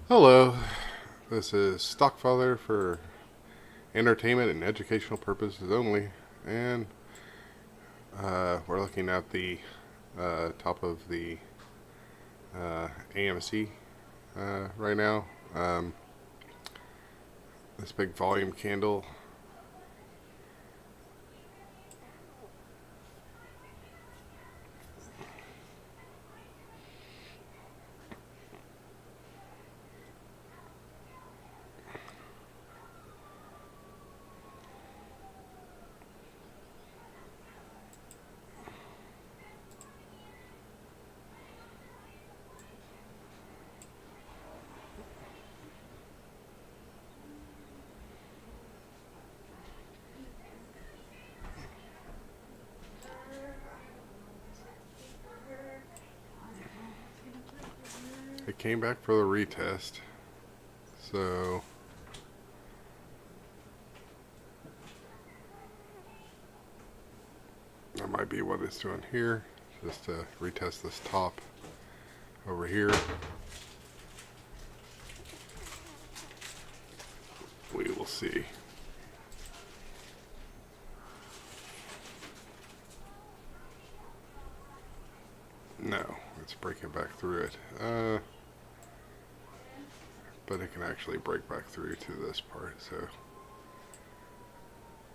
Hello, this is Stockfather for entertainment and educational purposes only, and we're looking at the top of the AMC right now. This big volume candle. It came back for the retest, so that might be what it's doing here, just to retest this top over here. We will see. No, it's breaking back through it. But it can actually break back through to this part, so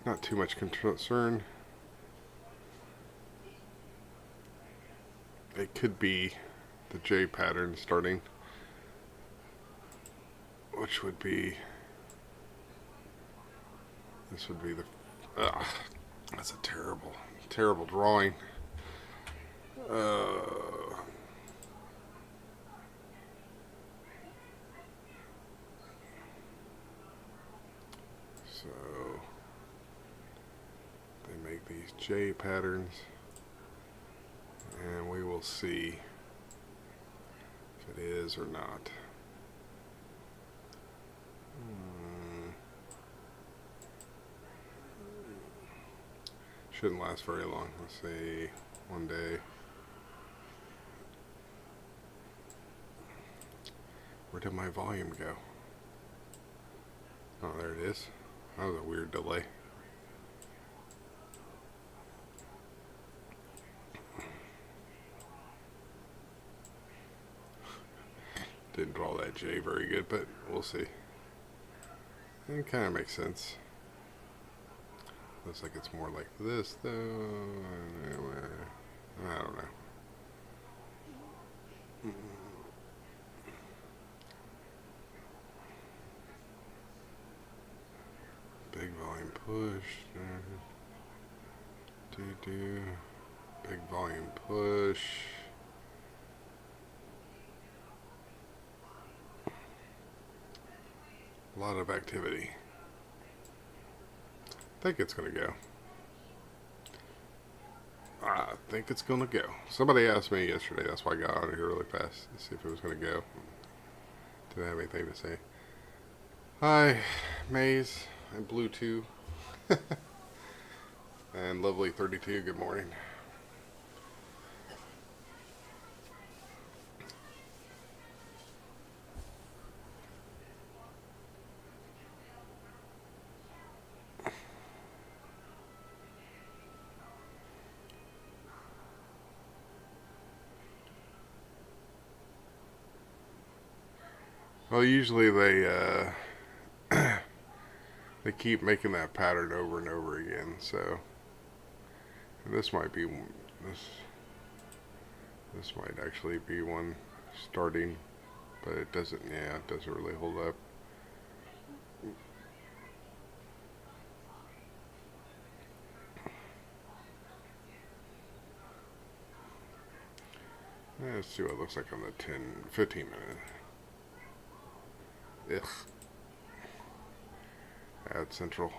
not too much concern. It could be the J pattern starting, which would be, this would be the, that's a terrible drawing. So they make these J patterns, and we will see if it is or not. Shouldn't last very long. Let's say one day. Where did my volume go? Oh, there it is. That was a weird delay. Didn't draw that J very good, but we'll see. It kind of makes sense. Looks like it's more like this, though. I don't know. Big volume push. Big volume push. A lot of activity. I think it's going to go. I think it's going to go. Somebody asked me yesterday, that's why I got out of here really fast to see if it was going to go. Didn't have anything to say. Hi, Maze and Blue 2 and Lovely 32, good morning. Well, usually they they keep making that pattern over and over again. So this might be this might actually be one starting, but it doesn't. Yeah, it doesn't really hold up. Let's see what it looks like on the 15 minute. Ugh. Add central.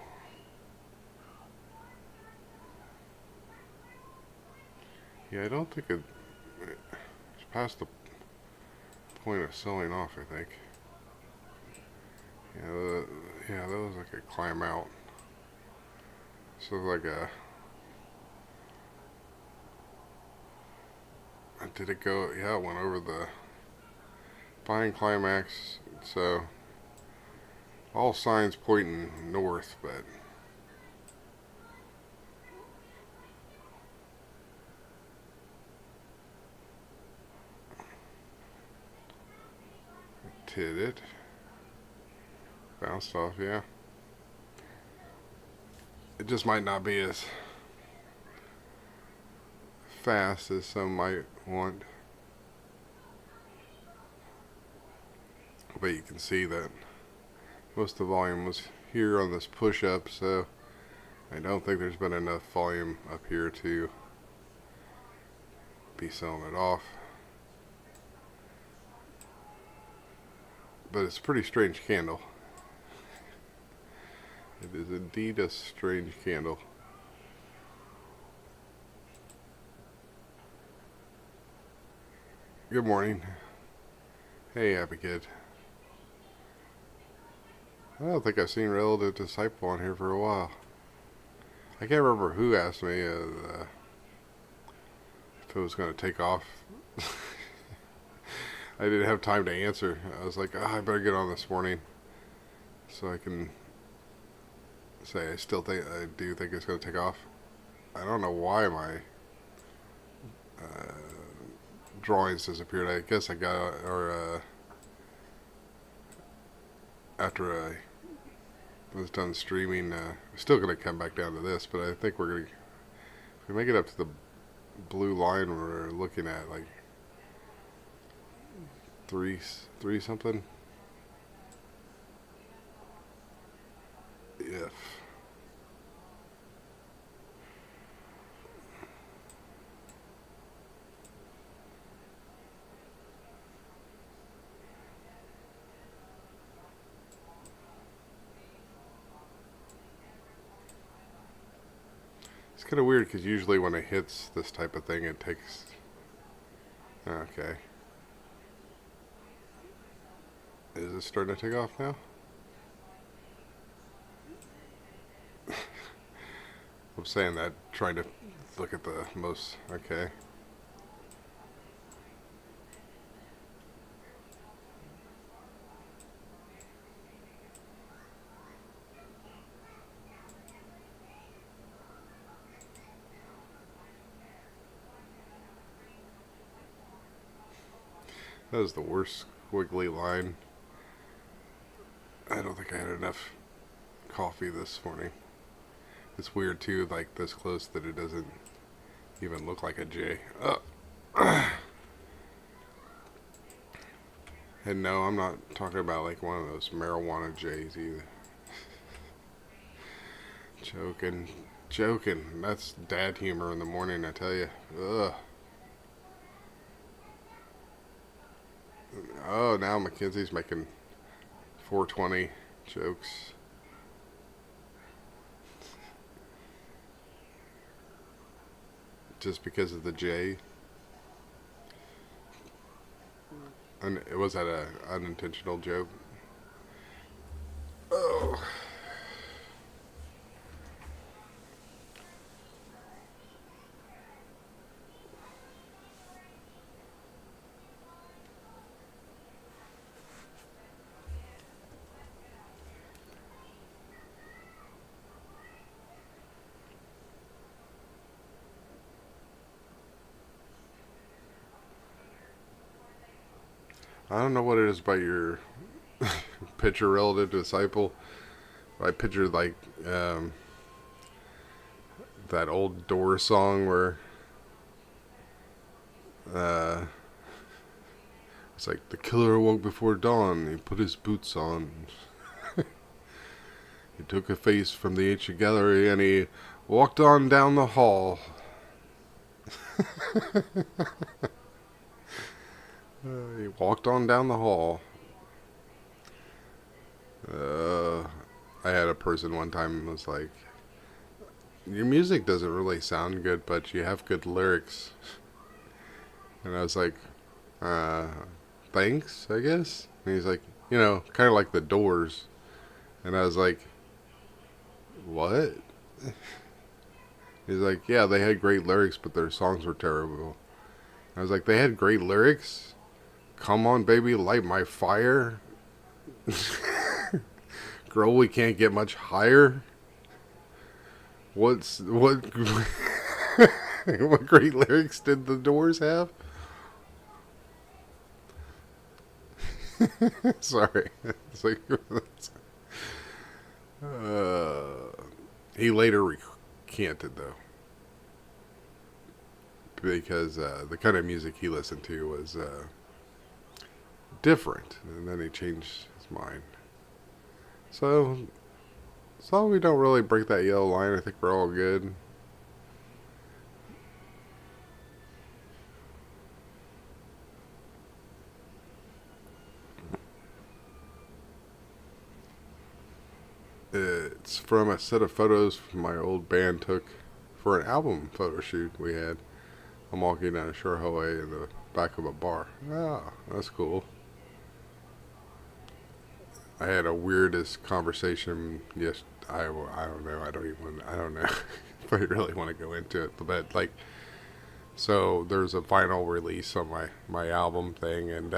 Yeah, I don't think it's past the point of selling off, I think. Yeah, that was like a climb out. So like a, did it go? Yeah, it went over the buying climax so all signs pointing north, but hit it. Bounced off, yeah. It just might not be as fast as some might want. But you can see that most of the volume was here on this push-up, so I don't think there's been enough volume up here to be selling it off. But it's a pretty strange candle. It is indeed a strange candle. Good morning. Hey, happy kid. I don't think I've seen relative disciple on here for a while. I can't remember who asked me if it was going to take off. I didn't have time to answer. I was like, I better get on this morning so I can say I do think it's going to take off. I don't know why my drawings disappeared. I guess I got, after I was done streaming, I'm still going to come back down to this, but I think we're going to, if we make it up to the blue line, we're looking at like three something. If it's kind of weird because usually when it hits this type of thing, it takes. Okay. Is it starting to take off now? I'm saying that, trying to look at the most. Okay. That was the worst squiggly line. I don't think I had enough coffee this morning. It's weird too, like this close, that it doesn't even look like a J. And no, I'm not talking about like one of those marijuana J's either. Joking. That's dad humor in the morning, I tell you. Ugh. Oh, now Mackenzie's making 420 jokes. Just because of the J. And was that an unintentional joke? Oh. I don't know what it is about your picture relative to disciple. I pictured like that old Doors song where it's like the killer awoke before dawn. He put his boots on. He took a face from the ancient gallery and he walked on down the hall. He walked on down the hall. I had a person one time was like, your music doesn't really sound good, but you have good lyrics. And I was like, thanks, I guess. And he's like, kind of like the Doors. And I was like, what? He's like, yeah, they had great lyrics, but their songs were terrible. I was like, they had great lyrics? Come on, baby, light my fire. Girl, we can't get much higher. What what great lyrics did the Doors have? Sorry. It's like, he later recanted though, because the kind of music he listened to was different, and then he changed his mind. So, as long as we don't really break that yellow line, I think we're all good. It's from a set of photos my old band took for an album photo shoot we had. I'm walking down a shore hallway in the back of a bar. Oh, that's cool. I had a weirdest conversation. Yes, I don't know. I don't know if I really want to go into it. But like, so there's a vinyl release on my album thing, and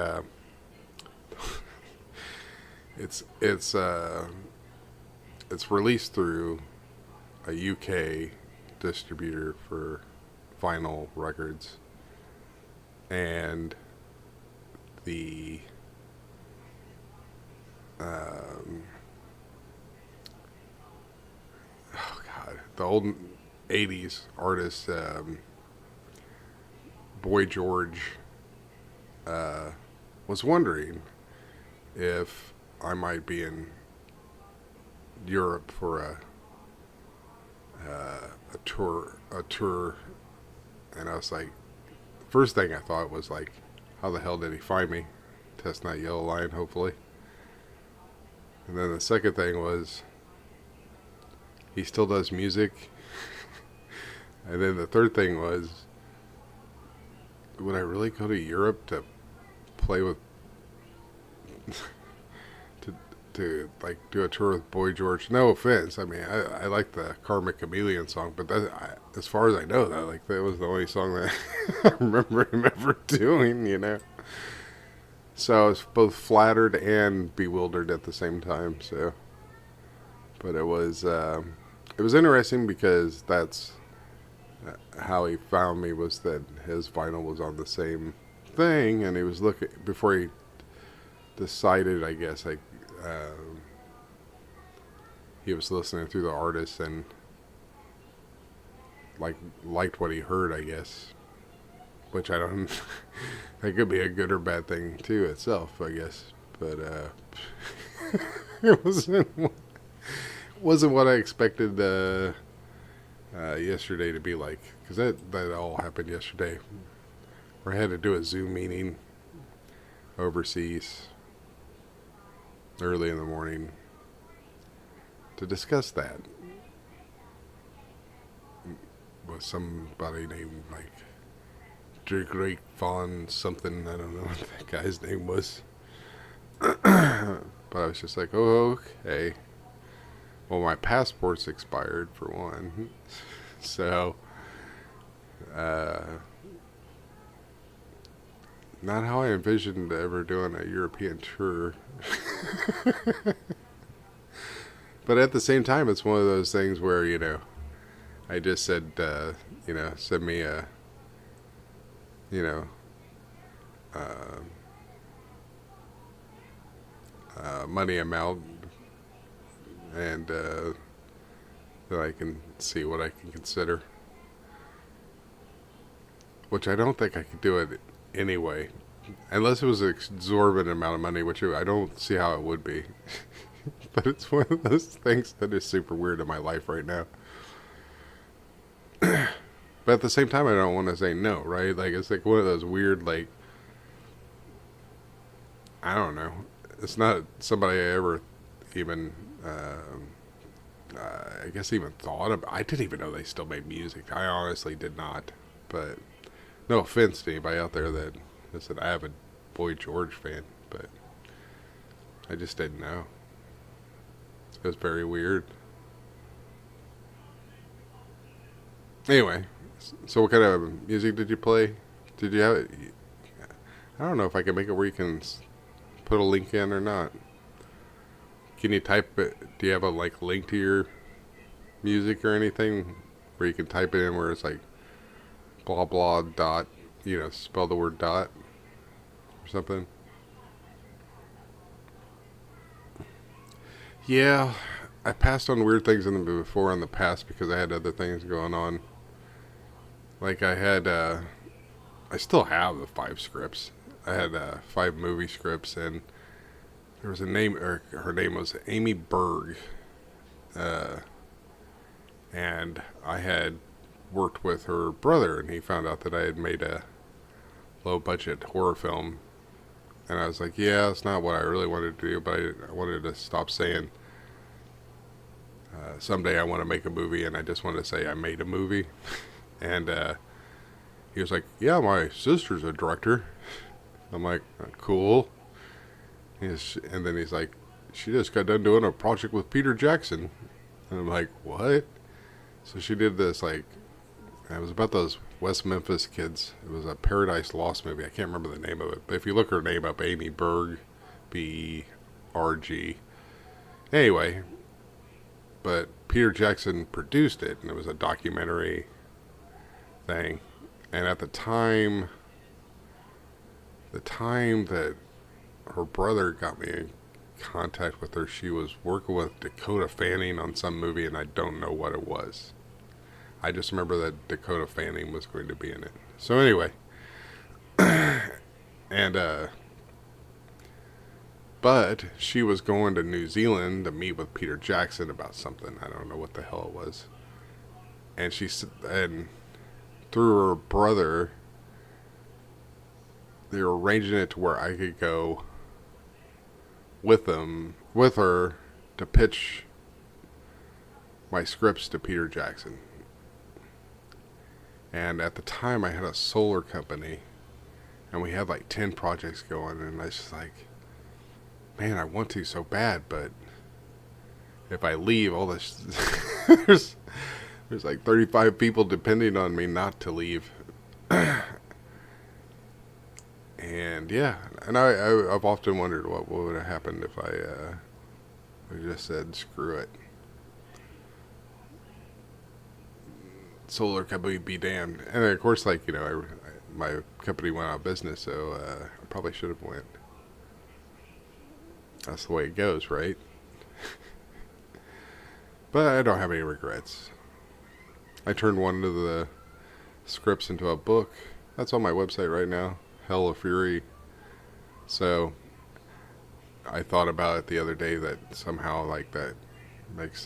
it's released through a UK distributor for vinyl records, and the oh god, the old 80s artist Boy George was wondering if I might be in Europe for a tour, and I was like, first thing I thought was like, how the hell did he find me? Testing that yellow line, hopefully. And then the second thing was, he still does music. And then the third thing was, would I really go to Europe to play with to like do a tour with Boy George? No offense, I mean, I like the Karmic Chameleon song, but as far as I know, that was the only song that I remember him ever doing, you know. So I was both flattered and bewildered at the same time. So, but it was interesting because that's how he found me, was that his vinyl was on the same thing, and he was looking before he decided, I guess, like he was listening through the artist and liked what he heard, I guess, which I don't. That could be a good or bad thing too itself, I guess. But it wasn't what I expected yesterday to be like, because that all happened yesterday. Where I had to do a Zoom meeting overseas early in the morning to discuss that with somebody named like Drake Vaughn something. I don't know what that guy's name was. But I was just like, oh, okay. Well, my passport's expired for one. So, not how I envisioned ever doing a European tour. But at the same time, it's one of those things where, you know, I just said, you know, send me a, you know, money amount, and then I can see what I can consider. Which I don't think I could do it anyway, unless it was an exorbitant amount of money, which I don't see how it would be. But it's one of those things that is super weird in my life right now. But at the same time, I don't want to say no, right? Like, it's like one of those weird, like, I don't know. It's not somebody I ever even, I guess even thought of. I didn't even know they still made music. I honestly did not. But no offense to anybody out there that is an avid Boy George fan, but I just didn't know. It was very weird. Anyway, so what kind of music did you play? Did you have it? I don't know if I can make it where you can put a link in or not. Can you type it? Do you have a like link to your music or anything where you can type it in where it's like blah blah dot, spell the word dot or something? Yeah, I passed on weird things before in the past because I had other things going on. Like I still have the 5 scripts. I had 5 movie scripts, and there was a name, or her name was Amy Berg, and I had worked with her brother, and he found out that I had made a low-budget horror film, and I was like, yeah, it's not what I really wanted to do, but I wanted to stop saying someday I want to make a movie, and I just wanted to say I made a movie, and he was like, yeah, my sister's a director. I'm like, cool. And then he's like, she just got done doing a project with Peter Jackson. And I'm like, what? So she did this, like, it was about those West Memphis kids. It was a Paradise Lost movie. I can't remember the name of it. But if you look her name up, Amy Berg, B-E-R-G. Anyway, but Peter Jackson produced it, and it was a documentary thing. And at the time that her brother got me in contact with her, she was working with Dakota Fanning on some movie, and I don't know what it was. I just remember that Dakota Fanning was going to be in it. So anyway, and but she was going to New Zealand to meet with Peter Jackson about something. I don't know what the hell it was. And through her brother, they were arranging it to where I could go with her, to pitch my scripts to Peter Jackson. And at the time, I had a solar company, and we had like 10 projects going, and I was just like, man, I want to so bad, but if I leave, all this there's like 35 people depending on me not to leave. And yeah, and I've often wondered what would have happened if I just said screw it. Solar company be damned. And of course, like, my company went out of business, so I probably should have went. That's the way it goes, right? But I don't have any regrets. I turned one of the scripts into a book. That's on my website right now, Hell of Fury. So I thought about it the other day that somehow like that makes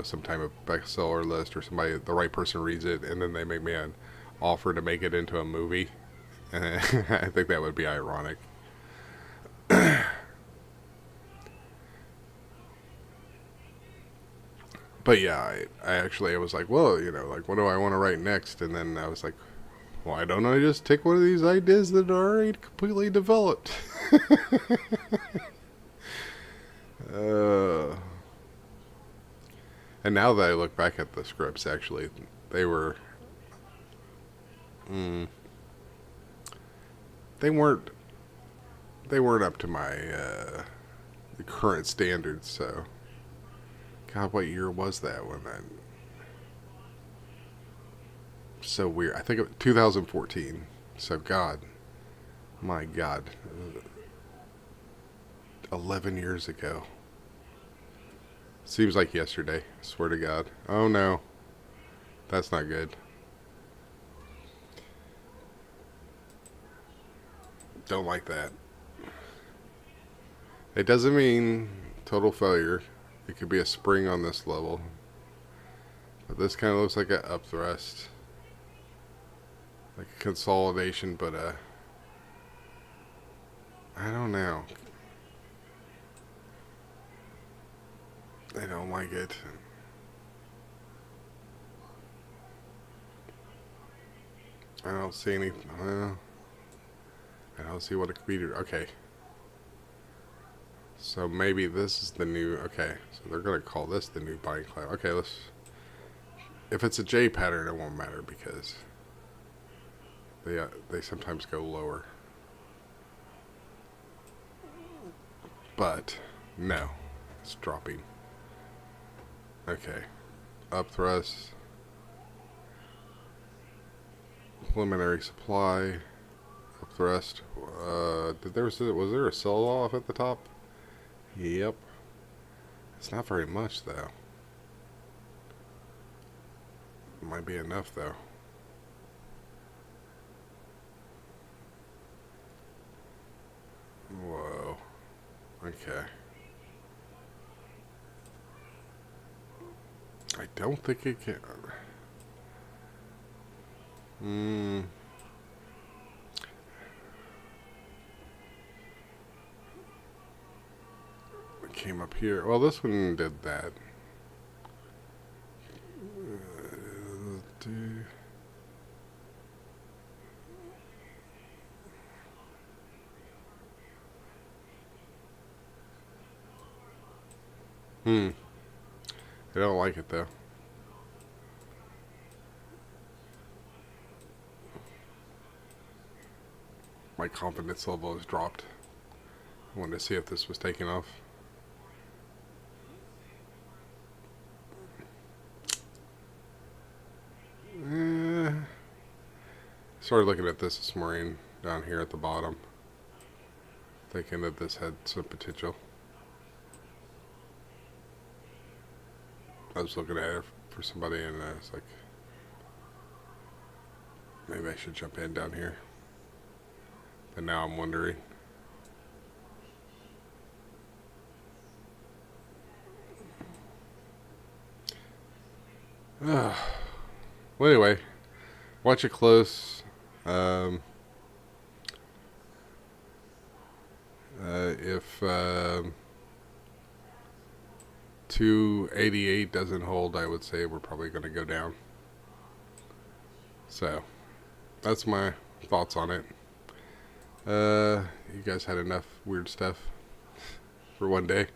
some type of bestseller list, or somebody, the right person reads it, and then they make me an offer to make it into a movie. And I think that would be ironic. But yeah, I was like, well, like, what do I want to write next? And then I was like, why don't I just take one of these ideas that are already completely developed? And now that I look back at the scripts, actually, they were, they weren't up to my the current standards. So, God, what year was that when that? So weird. I think it was 2014. So God, my God, 11 years ago. Seems like yesterday. I swear to God. Oh no, that's not good. Don't like that. It doesn't mean total failure. It could be a spring on this level. But this kind of looks like an upthrust. Like a consolidation, but I don't know. I don't like it. I don't see any. I don't see what it could be. Okay. So maybe this is the new. Okay. So they're gonna call this the new body cloud. Okay. Let's. If it's a J pattern, it won't matter because they sometimes go lower. But no. It's dropping. Okay. Up thrust. Preliminary supply. Up thrust. Was there a sell off at the top? Yep. It's not very much though. Might be enough though. Whoa. Okay. I don't think it can. It came up here. Well, this one did that. I don't like it though. My confidence level has dropped. I wanted to see if this was taking off. Started looking at this morning down here at the bottom, thinking that this had some potential. I was looking at it for somebody and I was like, maybe I should jump in down here. But now I'm wondering. Well, anyway, watch it close. If 288 doesn't hold, I would say we're probably going to go down. So, that's my thoughts on it. You guys had enough weird stuff for one day.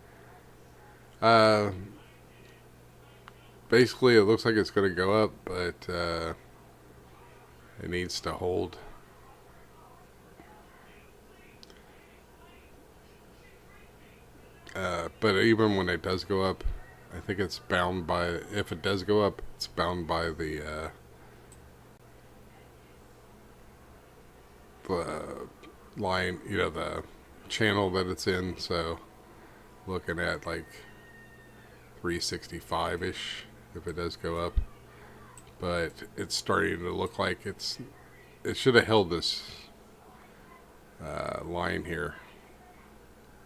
Basically, it looks like it's going to go up, but it needs to hold. But even when it does go up, I think it's bound by, if it does go up, it's bound by the line, the channel that it's in. So looking at like 365-ish if it does go up. But it's starting to look like it should have held this line here.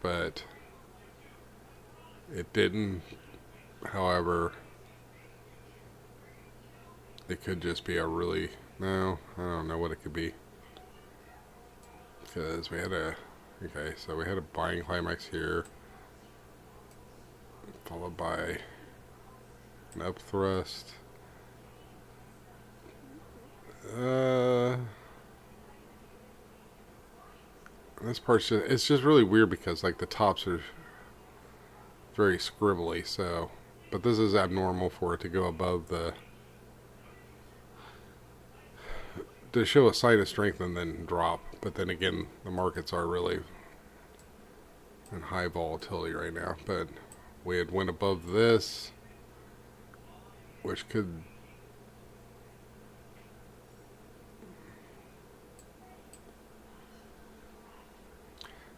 But it didn't. However, it could just be I don't know what it could be. Because we had so we had a buying climax here, followed by an up thrust. This part's it's just really weird because like the tops are very scribbly, so, but this is abnormal for it to go above to show a sign of strength and then drop. But then again, the markets are really in high volatility right now. But we had went above this, which could,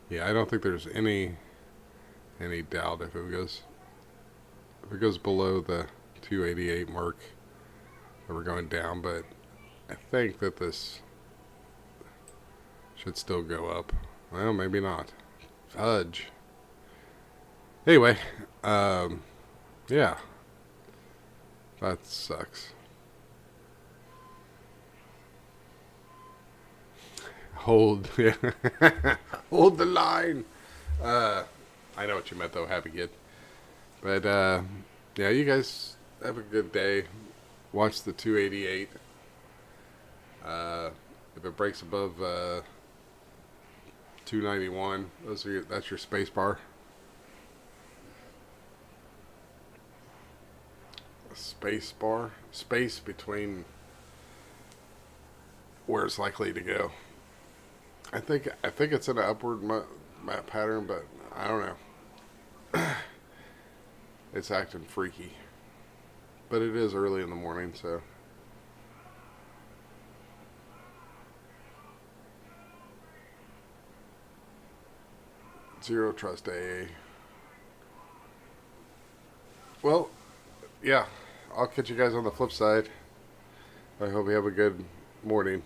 yeah, I don't think there's any doubt if it goes below the 288 mark that we're going down. But I think that this should still go up. Well, maybe not. Fudge. Anyway, yeah, that sucks. Hold, yeah. Hold the line. I know what you meant though, happy kid. But yeah, you guys have a good day. Watch the 288. If it breaks above 291, that's your space bar. Space bar, space between where it's likely to go. I think it's in an upward pattern, but I don't know. It's acting freaky. But it is early in the morning, so. Zero Trust AA. Well, yeah. I'll catch you guys on the flip side. I hope you have a good morning.